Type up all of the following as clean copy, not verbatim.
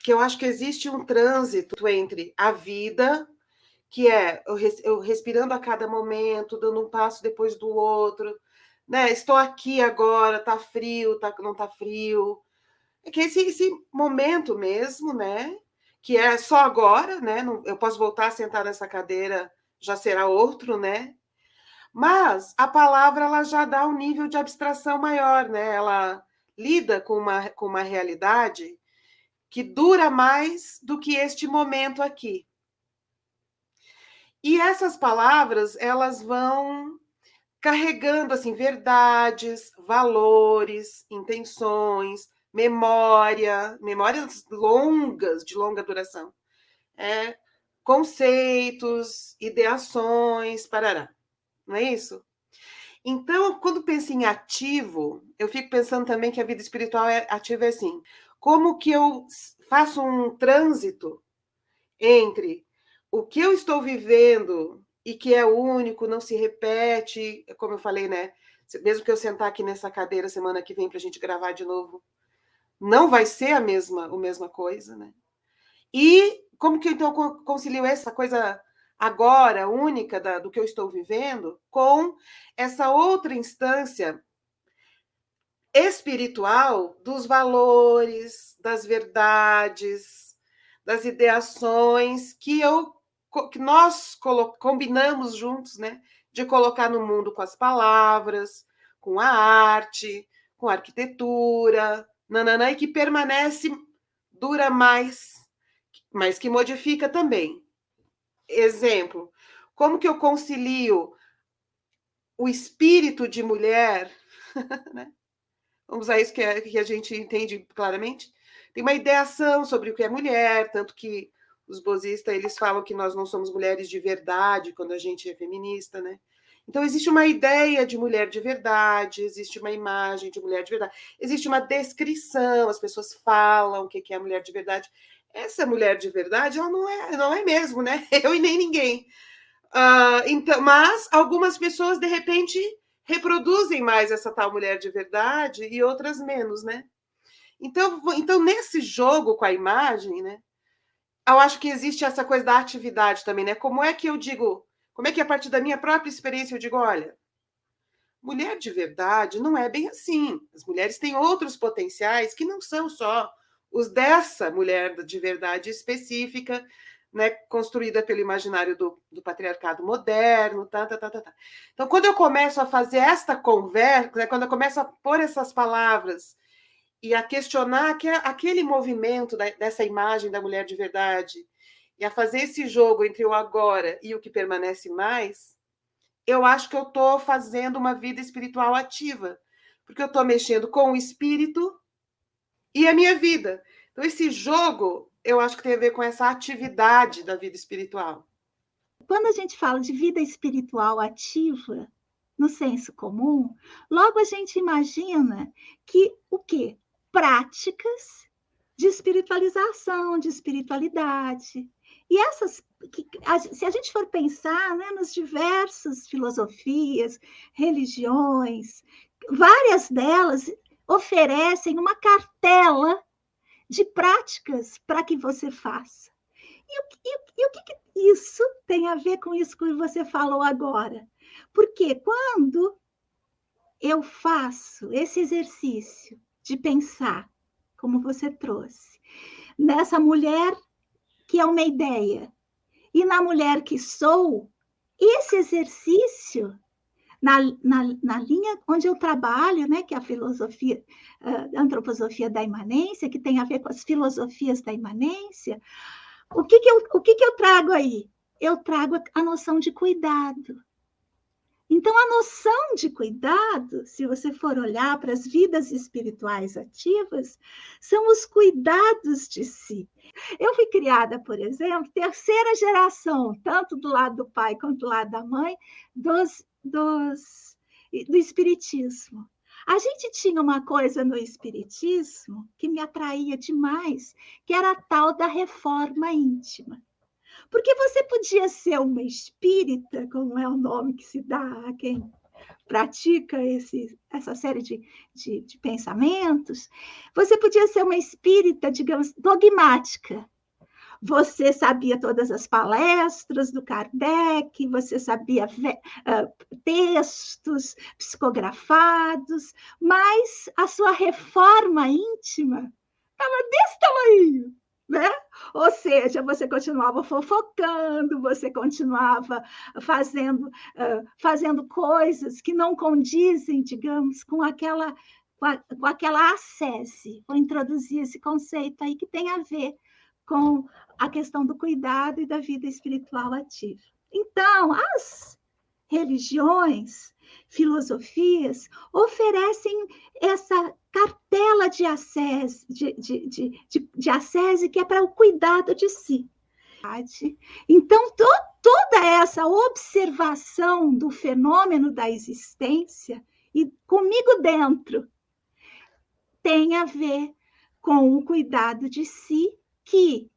que eu acho que existe um trânsito entre a vida, que é eu respirando a cada momento, dando um passo depois do outro, né? Estou aqui agora, tá frio, não tá frio. É que esse momento mesmo, né? Que é só agora, né? Eu posso voltar a sentar nessa cadeira, já será outro, né? Mas a palavra ela já dá um nível de abstração maior, né? Ela lida com uma realidade que dura mais do que este momento aqui. E essas palavras, elas vão carregando assim verdades, valores, intenções, memórias longas, de longa duração, conceitos, ideações, parará. Não é isso? Então, quando penso em ativo, eu fico pensando também que a vida espiritual ativa assim. Como que eu faço um trânsito entre o que eu estou vivendo e que é único, não se repete, como eu falei, né? Mesmo que eu sentar aqui nessa cadeira semana que vem para a gente gravar de novo, não vai ser a mesma coisa, né? E como que então eu concilio essa coisa agora, única do que eu estou vivendo, com essa outra instância espiritual dos valores, das verdades, das ideações que nós combinamos juntos, né? De colocar no mundo com as palavras, com a arte, com a arquitetura, nananã, e que permanece, dura mais, mas que modifica também. Exemplo, como que eu concilio o espírito de mulher, né? Vamos usar isso que a gente entende claramente. Tem uma ideação sobre o que é mulher, tanto que os bozistas eles falam que nós não somos mulheres de verdade quando a gente é feminista, né? Então existe uma ideia de mulher de verdade, existe uma imagem de mulher de verdade, existe uma descrição, as pessoas falam o que é a mulher de verdade. Essa mulher de verdade, ela não é mesmo, né? Eu e nem ninguém. Então, mas algumas pessoas, de repente, reproduzem mais essa tal mulher de verdade e outras menos, né? Então, nesse jogo com a imagem, né? Eu acho que existe essa coisa da atividade também, né? Como é que eu digo, como é que a partir da minha própria experiência eu digo, olha, mulher de verdade não é bem assim. As mulheres têm outros potenciais que não são só os dessa mulher de verdade específica, né, construída pelo imaginário do patriarcado moderno, tá. Então, quando eu começo a fazer esta conversa, né, quando eu começo a pôr essas palavras e a questionar aquele movimento dessa imagem da mulher de verdade, e a fazer esse jogo entre o agora e o que permanece mais, eu acho que eu estou fazendo uma vida espiritual ativa, porque eu estou mexendo com o espírito e a minha vida. Então, esse jogo, eu acho que tem a ver com essa atividade da vida espiritual. Quando a gente fala de vida espiritual ativa, no senso comum, logo a gente imagina que o quê? Práticas de espiritualização, de espiritualidade. E essas, se a gente for pensar, né, nas diversas filosofias, religiões, várias delas oferecem uma cartela de práticas para que você faça. E o que isso tem a ver com isso que você falou agora? Porque quando eu faço esse exercício de pensar, como você trouxe, nessa mulher que é uma ideia, e na mulher que sou, esse exercício, na linha onde eu trabalho, né, que é a filosofia, a antroposofia da imanência, que tem a ver com as filosofias da imanência, o que eu trago aí? Eu trago a noção de cuidado. Então, a noção de cuidado, se você for olhar para as vidas espirituais ativas, são os cuidados de si. Eu fui criada, por exemplo, terceira geração, tanto do lado do pai quanto do lado da mãe, do espiritismo. A gente tinha uma coisa no espiritismo que me atraía demais, que era a tal da reforma íntima. Porque você podia ser uma espírita, como é o nome que se dá a quem pratica essa série de pensamentos, você podia ser uma espírita, digamos, dogmática. Você sabia todas as palestras do Kardec, você sabia textos psicografados, mas a sua reforma íntima estava desse tamanho, né? Ou seja, você continuava fofocando, você continuava fazendo coisas que não condizem, digamos, com aquela ascese. Vou introduzir esse conceito aí que tem a ver com a questão do cuidado e da vida espiritual ativa. Então, as religiões, filosofias, oferecem essa cartela de ascese, de ascese que é para o cuidado de si. Então, toda essa observação do fenômeno da existência, e comigo dentro, tem a ver com o cuidado de si, que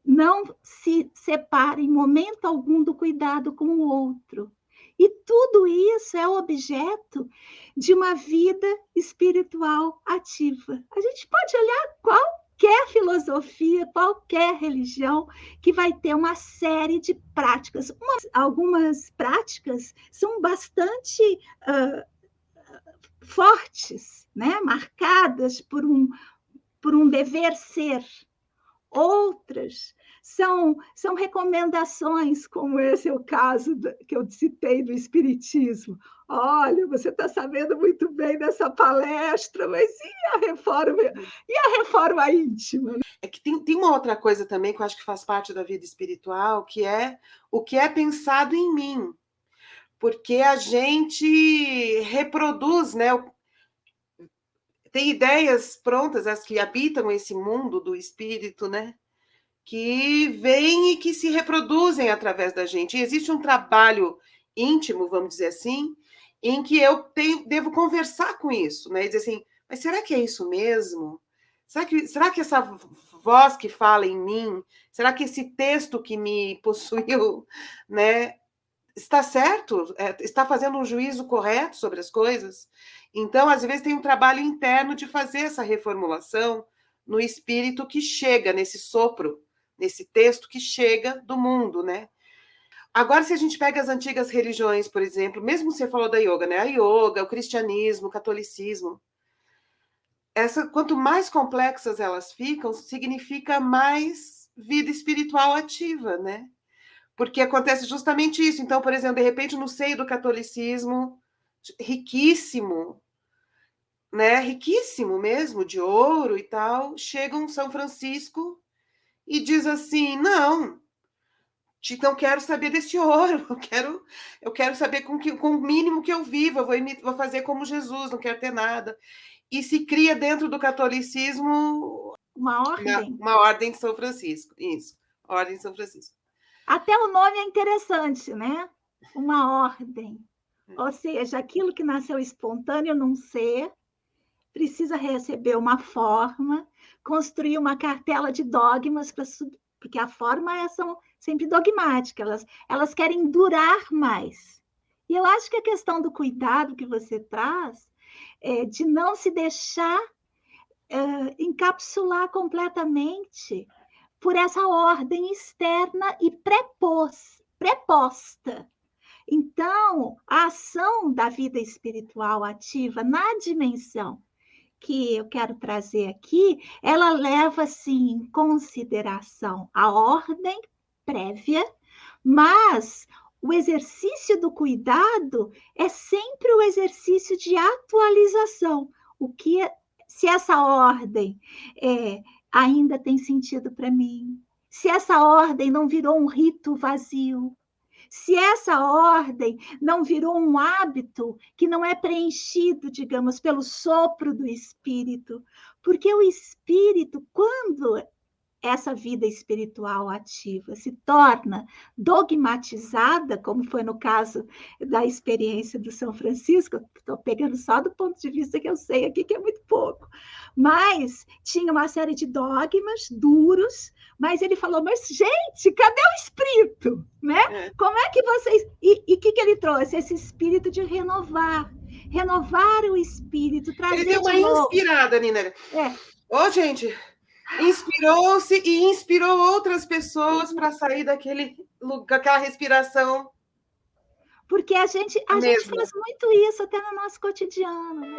não se separa em momento algum do cuidado com o outro. E tudo isso é objeto de uma vida espiritual ativa. A gente pode olhar qualquer filosofia, qualquer religião, que vai ter uma série de práticas. Algumas práticas são bastante fortes, né? Marcadas por um dever ser. Outras são recomendações, como esse é o caso que eu citei do Espiritismo. Olha, você está sabendo muito bem dessa palestra, mas e a reforma íntima? É que tem uma outra coisa também que eu acho que faz parte da vida espiritual, que é o que é pensado em mim. Porque a gente reproduz, né? Tem ideias prontas, as que habitam esse mundo do espírito, né? Que vêm e que se reproduzem através da gente. E existe um trabalho íntimo, vamos dizer assim, em que eu devo conversar com isso, né? E dizer assim, mas será que é isso mesmo? Será que essa voz que fala em mim, será que esse texto que me possuiu, né, está certo? Está fazendo um juízo correto sobre as coisas? Então, às vezes, tem um trabalho interno de fazer essa reformulação no espírito que chega nesse sopro, nesse texto que chega do mundo, né? Agora, se a gente pega as antigas religiões, por exemplo, mesmo você falou da yoga, né? A yoga, o cristianismo, o catolicismo, quanto mais complexas elas ficam, significa mais vida espiritual ativa, né? Porque acontece justamente isso. Então, por exemplo, de repente, no seio do catolicismo, riquíssimo, né? Riquíssimo mesmo, de ouro e tal, chega um São Francisco e diz assim, não quero saber desse ouro, eu quero saber com o mínimo que eu vivo, eu vou fazer como Jesus, não quero ter nada. E se cria dentro do catolicismo uma ordem. Uma ordem de São Francisco, isso, ordem de São Francisco. Até o nome é interessante, né? Uma ordem. Ou seja, aquilo que nasceu espontâneo num ser precisa receber uma forma, construir uma cartela de dogmas para subir, porque a forma são sempre dogmáticas, elas querem durar mais. E eu acho que a questão do cuidado que você traz é de não se deixar encapsular completamente por essa ordem externa e preposta. Então, a ação da vida espiritual ativa na dimensão que eu quero trazer aqui, ela leva, sim, em consideração a ordem prévia, mas o exercício do cuidado é sempre o exercício de atualização. Se essa ordem ainda tem sentido para mim, se essa ordem não virou um rito vazio, se essa ordem não virou um hábito que não é preenchido, digamos, pelo sopro do espírito, porque o espírito, quando essa vida espiritual ativa se torna dogmatizada, como foi no caso da experiência do São Francisco, estou pegando só do ponto de vista que eu sei aqui, que é muito pouco, mas tinha uma série de dogmas duros, mas ele falou, mas gente, cadê o espírito? Né? Como é que vocês... E o que ele trouxe? Esse espírito de renovar o espírito, trazer ele deu uma de novo. Inspirada, Nina. Ô, gente, inspirou-se e inspirou outras pessoas para sair daquela respiração. Porque a gente faz muito isso até no nosso cotidiano. Né?